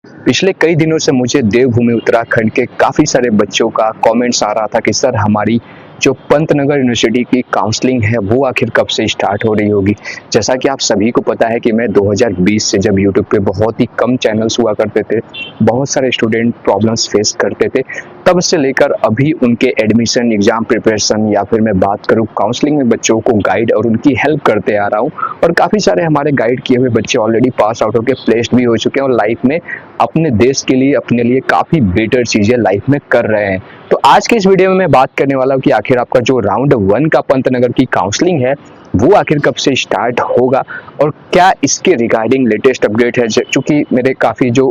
पिछले कई दिनों से मुझे देवभूमि उत्तराखंड के काफ़ी सारे बच्चों का कमेंट्स आ रहा था कि सर हमारी जो पंतनगर यूनिवर्सिटी की काउंसलिंग है वो आखिर कब से स्टार्ट हो रही होगी। जैसा कि आप सभी को पता है कि मैं 2020 से जब यूट्यूब पे बहुत ही कम चैनल्स हुआ करते थे, बहुत सारे स्टूडेंट प्रॉब्लम्स फेस करते थे, तब से लेकर अभी उनके एडमिशन एग्जाम प्रिपरेशन या फिर मैं बात करूँ काउंसलिंग में बच्चों को गाइड और उनकी हेल्प करते आ रहा हूँ। और काफ़ी सारे हमारे गाइड किए हुए बच्चे ऑलरेडी पास आउट होकर प्लेस्ड भी हो चुके हैं और लाइफ में अपने देश के लिए अपने लिए काफ़ी बेटर चीज़ें लाइफ में कर रहे हैं। तो आज के इस वीडियो में मैं बात करने वाला हूँ कि आखिर आपका जो राउंड 1 का पंतनगर की काउंसलिंग है वो आखिर कब से स्टार्ट होगा और क्या इसके रिगार्डिंग लेटेस्ट अपडेट है। चूँकि मेरे काफ़ी जो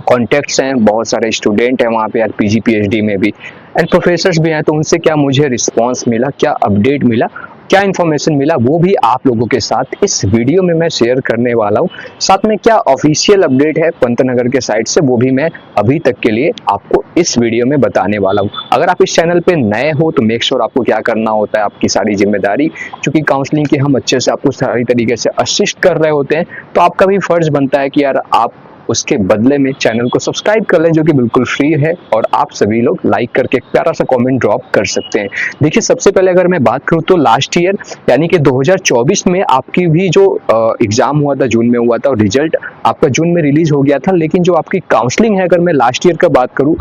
कॉन्टेक्ट्स हैं, बहुत सारे स्टूडेंट हैं वहाँ पे यार पीजी पीएचडी में भी एंड प्रोफेसर्स भी हैं, तो उनसे क्या मुझे रिस्पांस मिला, क्या अपडेट मिला, क्या इन्फॉर्मेशन मिला, वो भी आप लोगों के साथ इस वीडियो में मैं शेयर करने वाला हूँ। साथ में क्या ऑफिशियल अपडेट है पंतनगर के साइड से वो भी मैं अभी तक के लिए आपको इस वीडियो में बताने वाला हूँ। अगर आप इस चैनल पे नए हो तो मेक श्योर आपको क्या करना होता है, आपकी सारी जिम्मेदारी, क्योंकि काउंसलिंग की हम अच्छे से आपको सारी तरीके से असिस्ट कर रहे होते हैं, तो आपका भी फर्ज बनता है कि यार आप उसके बदले में चैनल को सब्सक्राइब कर लें, जो कि बिल्कुल फ्री है, और आप सभी लोग लाइक करके एक प्यारा सा कमेंट ड्रॉप कर सकते हैं। देखिए, सबसे पहले अगर मैं बात करूं तो लास्ट ईयर यानी कि 2024 में आपकी भी जो एग्जाम हुआ था जून में हुआ था और रिजल्ट आपका जून में रिलीज हो गया था, लेकिन जो आपकी काउंसलिंग है अगर मैं लास्ट ईयर का बात करूं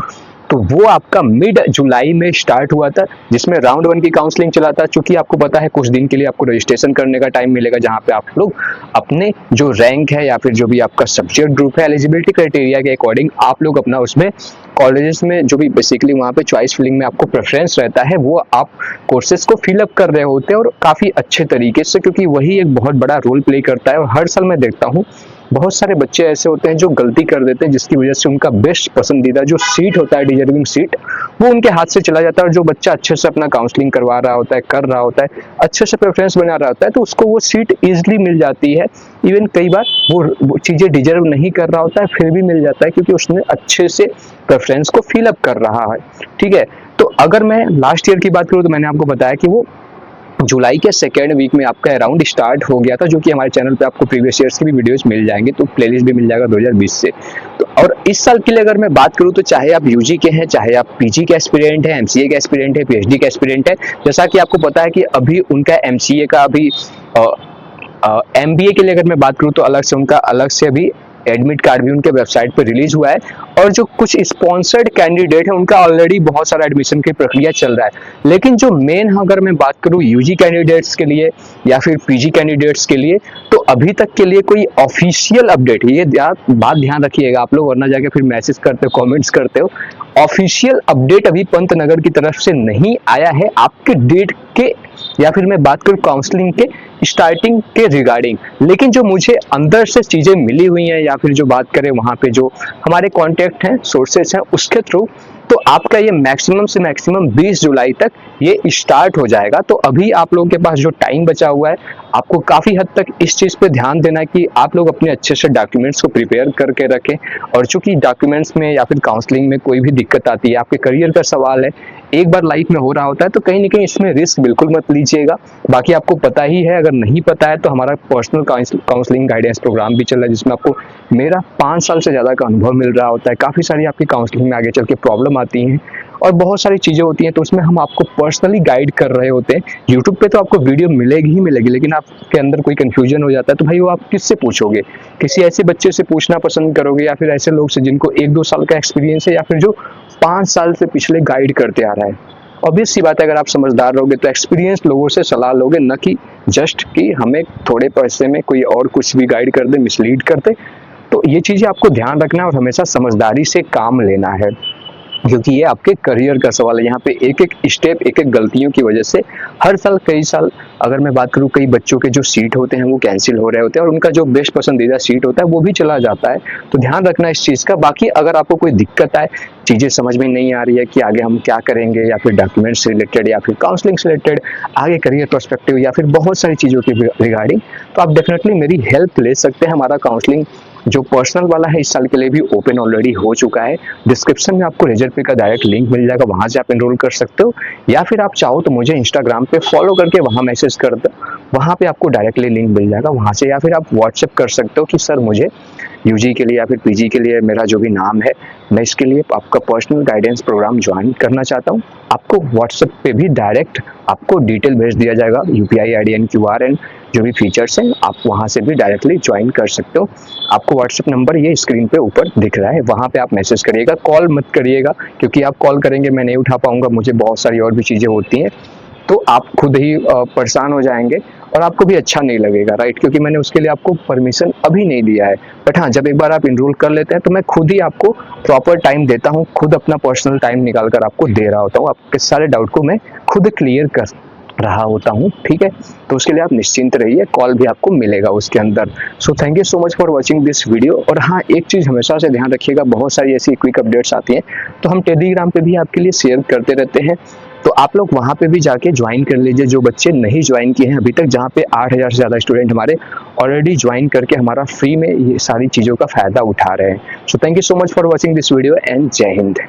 तो वो आपका मिड जुलाई में स्टार्ट हुआ था, जिसमें राउंड 1 की काउंसलिंग चला था। चूंकि आपको पता है कुछ दिन के लिए आपको रजिस्ट्रेशन करने का टाइम मिलेगा, जहां पे आप लोग अपने जो रैंक है या फिर जो भी आपका सब्जेक्ट ग्रुप है एलिजिबिलिटी क्राइटेरिया के अकॉर्डिंग आप लोग अपना उसमें कॉलेजेस में जो भी बेसिकली वहाँ पे चॉइस फिलिंग में आपको प्रेफरेंस रहता है वो आप कोर्सेज को फिलअप कर रहे होते हैं, और काफ़ी अच्छे तरीके से, क्योंकि वही एक बहुत बड़ा रोल प्ले करता है। और हर साल मैं देखता हूँ बहुत सारे बच्चे ऐसे होते हैं जो गलती कर देते हैं, जिसकी वजह से उनका बेस्ट पसंदीदा जो सीट होता है, डिजर्विंग सीट, वो उनके हाथ से चला जाता है। और जो बच्चा अच्छे से अपना काउंसलिंग करवा रहा होता है, कर रहा होता है, अच्छे से प्रेफरेंस बना रहा होता है, तो उसको वो सीट इजिली मिल जाती है। इवन कई बार वो चीज़ें डिजर्व नहीं कर रहा होता है फिर भी मिल जाता है, क्योंकि उसने अच्छे से प्रेफरेंस को फिलअप कर रहा है। ठीक है, तो अगर मैं लास्ट ईयर की बात करूँ तो मैंने आपको बताया कि वो जुलाई के सेकेंड वीक में आपका अराउंड स्टार्ट हो गया था, जो कि हमारे चैनल पे आपको प्रीवियस ईयर्स की भी वीडियोस मिल जाएंगे, तो प्लेलिस्ट भी मिल जाएगा 2020 से। तो और इस साल के लिए अगर मैं बात करूं तो चाहे आप यूजी के हैं, चाहे आप पीजी के एस्पिरेंट हैं, एमसीए के एस्पिरेंट है, पीएचडी के एस्पिरेंट है, जैसा कि आपको पता है कि अभी उनका एमसीए का अभी एमबीए के लिए अगर मैं बात करूं तो अलग से उनका अलग से अभी एडमिट कार्ड भी उनके वेबसाइट पर रिलीज हुआ है। और जो कुछ स्पॉन्सर्ड कैंडिडेट है उनका ऑलरेडी बहुत सारा एडमिशन की प्रक्रिया चल रहा है। लेकिन जो मेन अगर मैं बात करूं यूजी कैंडिडेट्स के लिए या फिर पीजी कैंडिडेट्स के लिए, तो अभी तक के लिए कोई ऑफिशियल अपडेट, ये बात ध्यान रखिएगा आप लोग, वरना जाके फिर मैसेज करते हो, कमेंट्स करते हो, ऑफिशियल अपडेट अभी पंतनगर की तरफ से नहीं आया है आपके डेट के या फिर मैं बात करूं काउंसलिंग के स्टार्टिंग के रिगार्डिंग। लेकिन जो मुझे अंदर से चीजें मिली हुई हैं या फिर जो बात करें वहां पे जो हमारे कॉन्टेक्ट हैं, सोर्सेस हैं, उसके थ्रू, तो आपका ये मैक्सिमम से मैक्सिमम 20 जुलाई तक ये स्टार्ट हो जाएगा। तो अभी आप लोगों के पास जो टाइम बचा हुआ है, आपको काफी हद तक इस चीज पे ध्यान देना है कि आप लोग अपने अच्छे से डॉक्यूमेंट्स को प्रिपेयर करके रखें। और चूंकि डॉक्यूमेंट्स में या फिर काउंसलिंग में कोई भी दिक्कत आती है, आपके करियर का सवाल है, एक बार लाइफ में हो रहा होता है, तो कहीं ना कहीं इसमें रिस्क बिल्कुल मत लीजिएगा। बाकी आपको पता ही है, अगर नहीं पता है तो हमारा पर्सनल काउंसलिंग गाइडेंस प्रोग्राम भी चल रहा है, जिसमें आपको मेरा 5 साल से ज़्यादा का अनुभव मिल रहा होता है। काफ़ी सारी आपकी काउंसलिंग में आगे चल के प्रॉब्लम आती हैं और बहुत सारी चीज़ें होती हैं, तो उसमें हम आपको पर्सनली गाइड कर रहे होते हैं। यूट्यूब पे तो आपको वीडियो मिलेगी ही मिलेगी, लेकिन आपके अंदर कोई कन्फ्यूजन हो जाता है तो भाई वो आप किससे पूछोगे? किसी ऐसे बच्चे से पूछना पसंद करोगे या फिर ऐसे लोग से जिनको 1-2 साल का एक्सपीरियंस है या फिर जो 5 साल से पिछले गाइड करते आ रहा है? ऑब्वियस सी बात है, अगर आप समझदार रहोगे तो एक्सपीरियंस लोगों से सलाह लोगे, न कि जस्ट कि हमें थोड़े पैसे में कोई और कुछ भी गाइड कर दे, मिसलीड कर दे। तो ये चीज़ें आपको ध्यान रखना है और हमेशा समझदारी से काम लेना है, क्योंकि ये आपके करियर का सवाल है। यहाँ पे एक एक स्टेप, एक एक गलतियों की वजह से हर साल कई साल अगर मैं बात करूँ, कई बच्चों के जो सीट होते हैं वो कैंसिल हो रहे होते हैं और उनका जो बेस्ट पसंदीदा सीट होता है वो भी चला जाता है। तो ध्यान रखना इस चीज़ का। बाकी अगर आपको कोई दिक्कत आए, चीज़ें समझ में नहीं आ रही है कि आगे हम क्या करेंगे, या फिर डॉक्यूमेंट्स से रिलेटेड या फिर काउंसलिंग से रिलेटेड, आगे करियर पर्सपेक्टिव या फिर बहुत सारी चीज़ों के रिगार्डिंग, तो आप डेफिनेटली मेरी हेल्प ले सकते हैं। हमारा काउंसलिंग जो पर्सनल वाला है इस साल के लिए भी ओपन ऑलरेडी हो चुका है। डिस्क्रिप्शन में आपको रेजर पे का डायरेक्ट लिंक मिल जाएगा, वहां से आप एनरोल कर सकते हो, या फिर आप चाहो तो मुझे इंस्टाग्राम पे फॉलो करके वहां मैसेज कर दो, वहां पे आपको डायरेक्टली लिंक मिल जाएगा वहां से, या फिर आप व्हाट्सएप कर सकते हो कि सर मुझे यूजी के लिए या फिर पीजी के लिए मेरा जो भी नाम है, मैं इसके लिए आपका पर्सनल गाइडेंस प्रोग्राम ज्वाइन करना चाहता हूँ। आपको व्हाट्सएप पे भी डायरेक्ट आपको डिटेल भेज दिया जाएगा, UPI ID and QR and जो भी फीचर्स हैं, आप वहां से भी डायरेक्टली ज्वाइन कर सकते हो। आपको व्हाट्सएप नंबर ये स्क्रीन पे ऊपर दिख रहा है, वहां पे आप मैसेज करिएगा, कॉल मत करिएगा, क्योंकि आप कॉल करेंगे मैं नहीं उठा पाऊंगा, मुझे बहुत सारी और भी चीजें होती हैं, तो आप खुद ही परेशान हो जाएंगे और आपको भी अच्छा नहीं लगेगा, राइट, क्योंकि मैंने उसके लिए आपको परमिशन अभी नहीं दिया है। बट हाँ, जब एक बार आप इनरोल कर लेते हैं तो मैं खुद ही आपको प्रॉपर टाइम देता हूँ, खुद अपना पर्सनल टाइम निकाल कर आपको दे रहा होता हूँ, आपके सारे डाउट को मैं खुद क्लियर कर रहा होता हूँ, ठीक है। तो उसके लिए आप निश्चिंत रहिए, कॉल भी आपको मिलेगा उसके अंदर। So thank you so much for watching this video. और हाँ, एक चीज़ हमेशा से ध्यान रखिएगा, बहुत सारी ऐसी क्विक अपडेट्स आती हैं तो हम टेलीग्राम पे भी आपके लिए शेयर करते रहते हैं, तो आप लोग वहां पे भी जाके ज्वाइन कर लीजिए, जो बच्चे नहीं ज्वाइन किए हैं अभी तक, जहाँ पे 8,000 से ज़्यादा स्टूडेंट हमारे ऑलरेडी ज्वाइन करके हमारा फ्री में ये सारी चीज़ों का फायदा उठा रहे हैं। So thank you so much for watching this video and जय हिंद।